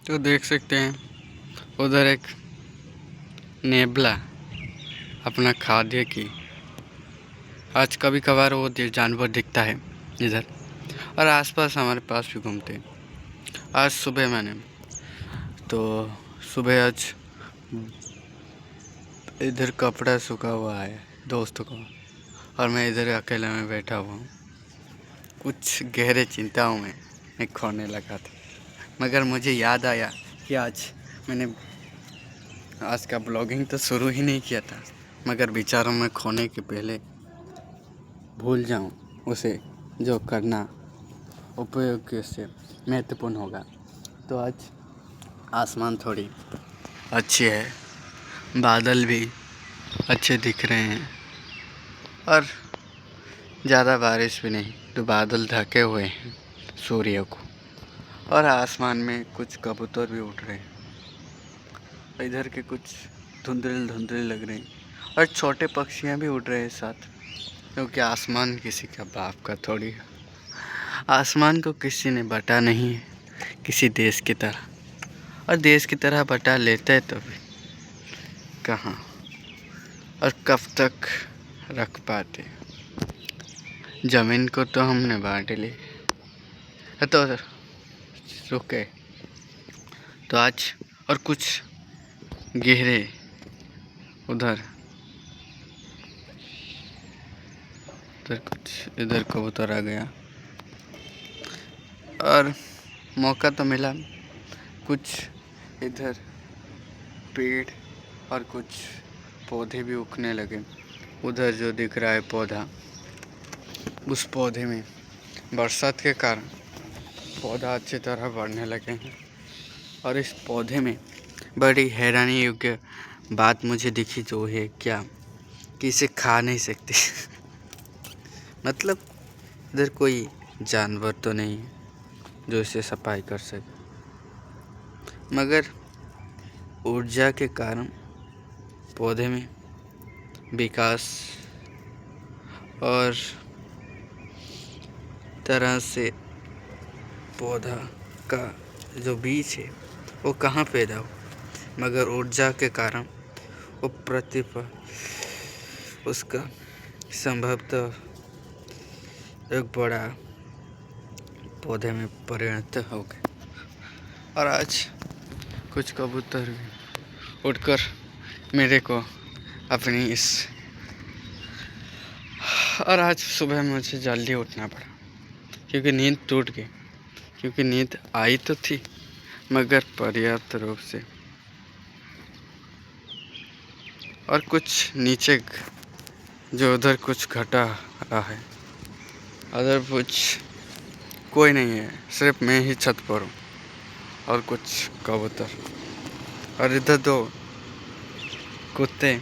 तो देख सकते हैं उधर एक नेबला अपना खाद्य की। आज कभी कभार वो जानवर दिखता है इधर और आसपास हमारे पास भी घूमते हैं। आज सुबह मैंने तो सुबह आज इधर कपड़ा सूखा हुआ है दोस्तों को, और मैं इधर अकेले में बैठा हुआ हूँ। कुछ गहरे चिंताओं में मैं खोने लगा था, मगर मुझे याद आया कि आज का ब्लॉगिंग तो शुरू ही नहीं किया था, मगर विचारों में खोने के पहले भूल जाऊं उसे जो करना उपयोग से महत्वपूर्ण होगा। तो आज आसमान थोड़ी अच्छी है, बादल भी अच्छे दिख रहे हैं और ज़्यादा बारिश भी नहीं, तो बादल ढके हुए हैं सूर्य को, और आसमान में कुछ कबूतर भी उड़ रहे हैं। इधर के कुछ धुंधले धुंधले लग रहे हैं और छोटे पक्षियां भी उड़ रहे हैं साथ, क्योंकि आसमान किसी का बाप का थोड़ी है। आसमान को किसी ने बटा नहीं है किसी देश की तरह, और देश की तरह बटा लेते हैं तो भी कहाँ और कब तक रख पाते। ज़मीन को तो हमने बांट ली, तो रुके तो आज और कुछ गहरे उधर कुछ इधर कबूतर आ गया, और मौका तो मिला। कुछ इधर पेड़ और कुछ पौधे भी उगने लगे। उधर जो दिख रहा है पौधा, उस पौधे में बरसात के कारण पौधा अच्छी तरह बढ़ने लगे हैं। और इस पौधे में बड़ी हैरानी योग्य बात मुझे दिखी, जो है क्या कि इसे खा नहीं सकते मतलब इधर कोई जानवर तो नहीं है जो इसे सफाई कर सके, मगर ऊर्जा के कारण पौधे में विकास और तरह से पौधा का जो बीज है वो कहाँ पैदा हो, मगर ऊर्जा के कारण वो उसका संभवतः एक बड़ा पौधे में परिणत हो गए। और आज कुछ कबूतर भी उड़कर मेरे को अपनी और आज सुबह मुझे जल्दी उठना पड़ा, क्योंकि नींद टूट गई, क्योंकि नींद आई तो थी मगर पर्याप्त रूप से। और कुछ नीचे जो उधर कुछ घटा रहा है, उधर कुछ कोई नहीं है, सिर्फ मैं ही छत पर हूँ और कुछ कबूतर, और इधर दो कुत्ते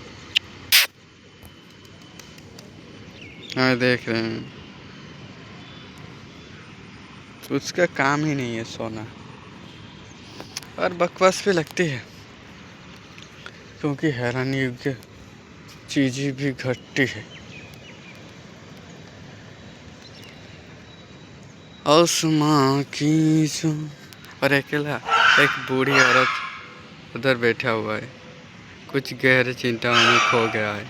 हमें देख रहे हैं। उसका काम ही नहीं है सोना, और बकवास भी लगती है, क्योंकि हैरानी योग्य चीज़ें भी घटती है। आसमां की जो, और अकेला एक बूढ़ी औरत उधर बैठा हुआ है, कुछ गहरे चिंताओं में खो गया है।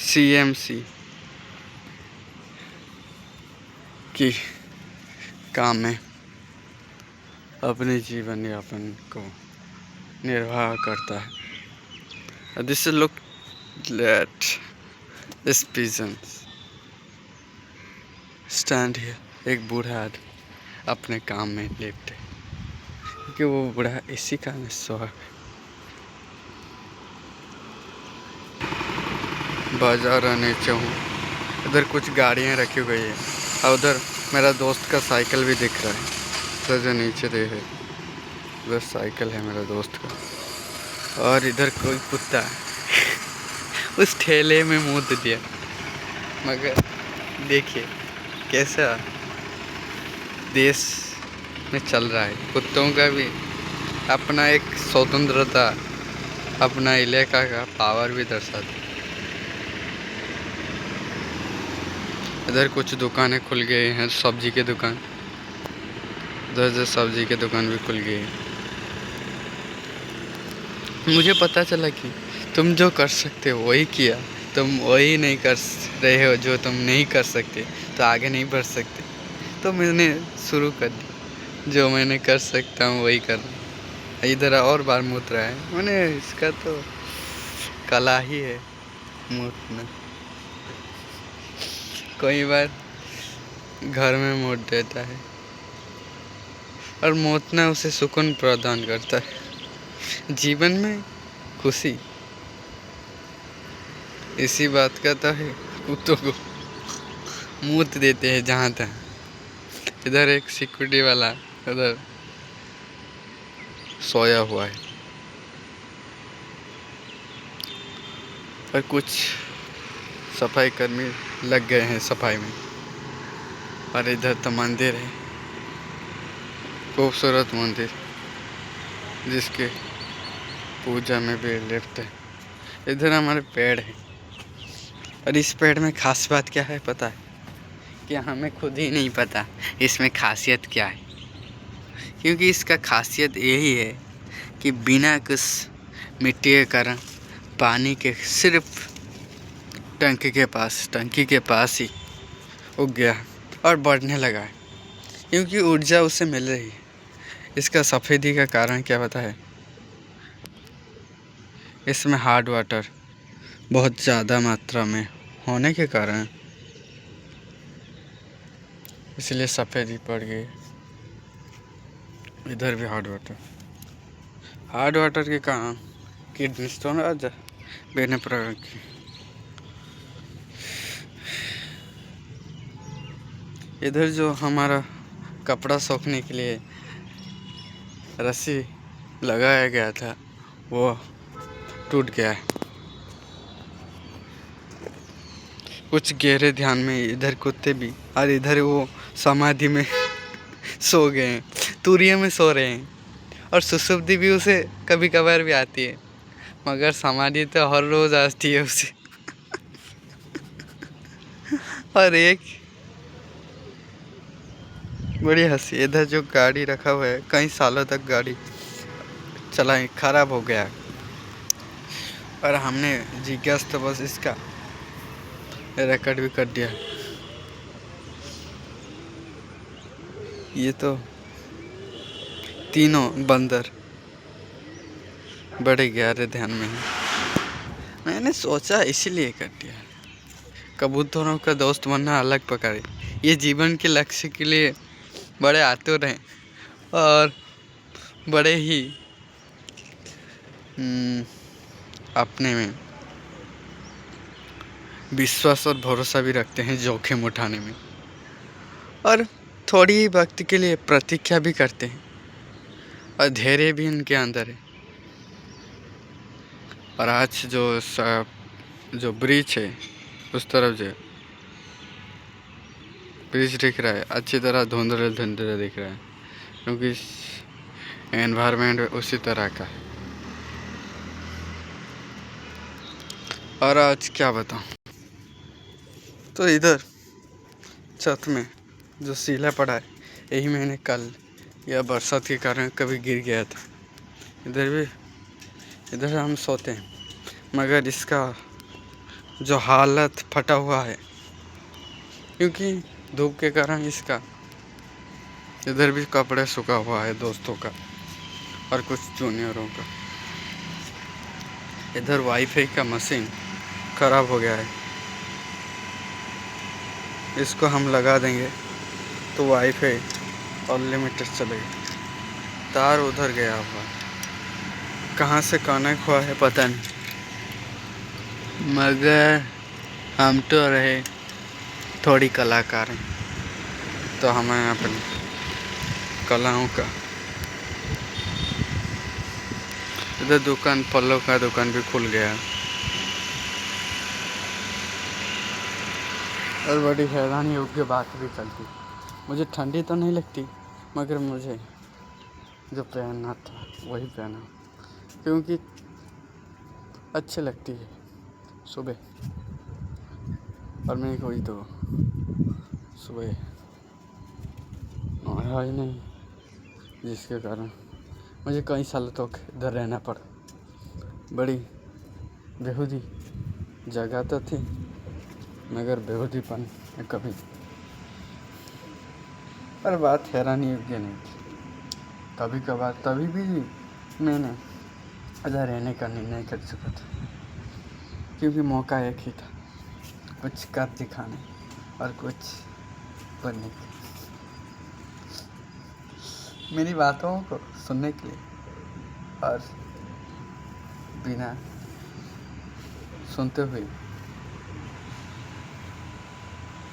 CMC की काम में अपने जीवन यापन को निर्वाह करता है। This look let this pigeons stand here. एक बूढ़ा आदमी अपने काम में लेटे, क्योंकि वो बूढ़ा इसी का हिस्सा है। बाजार नीचे हूँ, उधर कुछ गाड़ियाँ रखी हुई है, और उधर मेरा दोस्त का साइकिल भी दिख रहा है। तो जो नीचे दे है उधर साइकिल है मेरा दोस्त का, और इधर कोई कुत्ता उस ठेले में मुँह दे दिया। मगर देखिए कैसा देश में चल रहा है, कुत्तों का भी अपना एक स्वतंत्रता, अपना इलाका का पावर भी दर्शाता। इधर कुछ दुकानें खुल गए हैं, सब्जी की दुकान, उधर से सब्जी की दुकान भी खुल गई। मुझे पता चला कि तुम जो कर सकते हो वही किया, तुम वही नहीं कर रहे हो जो तुम नहीं कर सकते, तो आगे नहीं बढ़ सकते। तो मैंने शुरू कर दी, जो मैंने कर सकता हूँ वही कर रहा हूँ। इधर और बार मूत रहा है, मैंने इसका तो कला ही है मूतना। कई बार घर में मूत देता है और मूतना उसे सुकून प्रदान करता है, जीवन में खुशी। इसी बात का तो है, कुत्तों को मूत देते हैं जहाँ तक। इधर एक सिक्योरिटी वाला उधर सोया हुआ है और कुछ सफाई कर्मी लग गए हैं सफाई में। और इधर तो मंदिर है, खूबसूरत मंदिर, जिसके पूजा में भी लिफ्ट है। इधर हमारे पेड़ है और इस पेड़ में खास बात क्या है पता है? कि हमें खुद ही नहीं पता इसमें खासियत क्या है। क्योंकि इसका खासियत यही है कि बिना कुछ मिट्टी के कारण पानी के सिर्फ टंकी के पास ही उग गया और बढ़ने लगा है, क्योंकि ऊर्जा उसे मिल रही है। इसका सफ़ेदी का कारण क्या पता है? इसमें हार्ड वाटर बहुत ज़्यादा मात्रा में होने के कारण इसलिए सफ़ेदी पड़ गई। इधर भी हार्ड वाटर के कारण किडनी स्टोन आ जा बेने प्रकार की। इधर जो हमारा कपड़ा सूखने के लिए रस्सी लगाया गया था वो टूट गया है। कुछ गहरे ध्यान में इधर कुत्ते भी, और इधर वो समाधि में सो गए हैं, तूरिया में सो रहे हैं। और सुसुप्ति भी उसे कभी कभार भी आती है, मगर समाधि तो हर रोज़ आती है उसे। और एक बड़ी हंसी, इधर जो गाड़ी रखा हुआ है, कई सालों तक गाड़ी चलाई, खराब हो गया और हमने जिज्ञास तो बस इसका रिकॉर्ड भी कर दिया। ये तो तीनों बंदर बड़े गहरे ध्यान में हैं। मैंने सोचा इसीलिए कर दिया। कबूतरों का दोस्त बनना अलग पकड़े, ये जीवन के लक्ष्य के लिए बड़े आतुर हैं और बड़े ही अपने में विश्वास और भरोसा भी रखते हैं जोखिम उठाने में, और थोड़ी ही वक्त के लिए प्रतीक्षा भी करते हैं, और धैर्य भी इनके अंदर है। और आज जो ब्रिज है उस तरफ जो ब्रिज दिख रहा है, अच्छी तरह धुंधला दिख रहा है, क्योंकि एनवायरनमेंट उसी तरह का है। और आज क्या बताऊं, तो इधर छत में जो सीला पड़ा है, यही मैंने कल या बरसात के कारण कभी गिर गया था। इधर हम सोते हैं, मगर इसका जो हालत फटा हुआ है, क्योंकि धूप के कारण इसका इधर भी कपड़े सूखा हुआ है दोस्तों का और कुछ जूनियरों का। इधर वाईफाई का मशीन ख़राब हो गया है, इसको हम लगा देंगे तो वाईफाई अनलिमिटेड चलेगा। तार उधर गया हुआ, कहाँ से कनेक्ट हुआ है पता नहीं, मगर हम तो रहे थोड़ी कलाकार हैं, तो हमें अपनी कलाओं का। इधर दुकान, फलों का दुकान भी खुल गया और बड़ी हैरानी योग्य बात भी चलती। मुझे ठंडी तो नहीं लगती, मगर मुझे जो पहनना था वही पहना, क्योंकि अच्छी लगती है सुबह। और मैं कोई तो सुबह नहाया ही नहीं, जिसके कारण मुझे कई सालों तक इधर रहना पड़ा। बड़ी बेहूदी जगह तो थी, मगर बेहूदीपन में कभी, पर बात हैरानी योग्य नहीं थी। कभी कभार तभी भी मैंने इधर रहने का निर्णय कर चुका था, क्योंकि मौका एक ही था, कुछ कर दिखाने और कुछ बनने के। मेरी बातों को सुनने के लिए और बिना सुनते हुए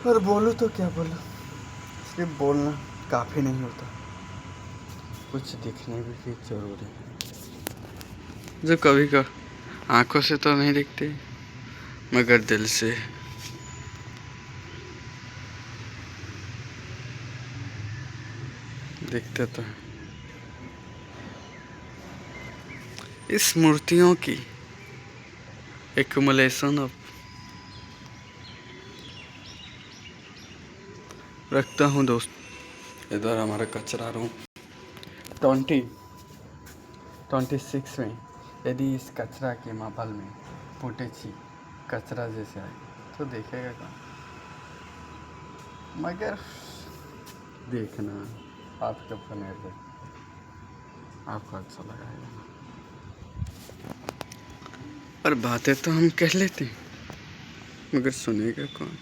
और बोलूँ तो क्या बोलूँ, सिर्फ बोलना काफ़ी नहीं होता, कुछ दिखने भी जरूरी है, जो कभी का आंखों से तो नहीं दिखते मगर दिल से दिखते तो हैं। इस मूर्तियों की एक्युमुलेशन ऑफ रखता हूँ दोस्त। इधर हमारा कचरा रूम 26 में, यदि इस कचरा के माहौल में फुटेज कचरा जैसे आए तो देखेगा कौन? मगर देखना आपके ऊपर निर्भर, आपको अच्छा लगाएगा। और बातें तो हम कह लेते हैं, मगर सुनेगा कौन?